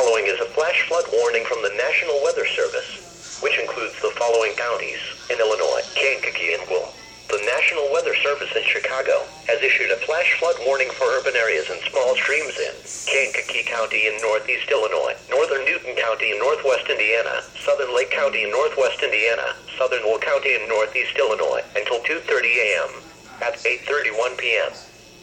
following is a flash flood warning from the National Weather Service, which includes the following counties in Illinois: Kankakee and Will. The National Weather Service in Chicago has issued a flash flood warning for urban areas and small streams in Kankakee County in northeast Illinois, northern Newton County in northwest Indiana, southern Lake County in northwest Indiana, southern Will County in northeast Illinois, until 2:30 a.m. At 8:31 p.m.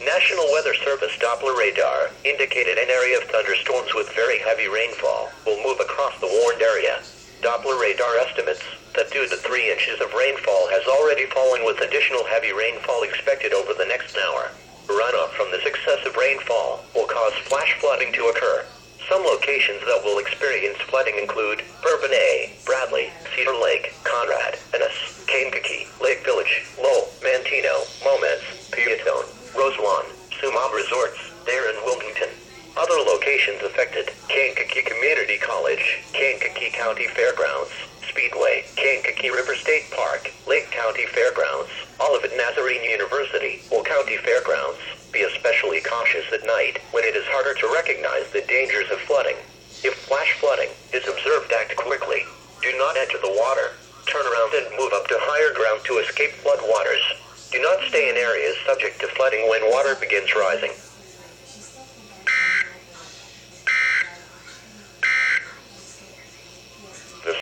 National Weather Service Doppler radar indicated an area of thunderstorms with very heavy rainfall will move across the warned area. Doppler radar estimates that 2 to 3 inches of rainfall has already fallen, with additional heavy rainfall expected over the next hour. Runoff from this excessive rainfall will cause flash flooding to occur. Some locations that will experience flooding include Bourbon A, Bradley, Cedar Lake, Conrad, Ennis, Kankakee, Lake Village, Lowell, Mantino, Momence, Peatone, Roselawn, Sumab Resorts, Dare and Wilmington. Other locations affected: Kankakee Community College, Kankakee County Fairgrounds, Speedway, Kankakee River State Park, Lake County Fairgrounds, Olivet Nazarene University, Will County Fairgrounds. Be especially cautious at night when it is harder to recognize the dangers of flooding. If flash flooding is observed, act quickly. Do not enter the water. Turn around and move up to higher ground to escape flood waters. Do not stay in areas subject to flooding when water begins rising.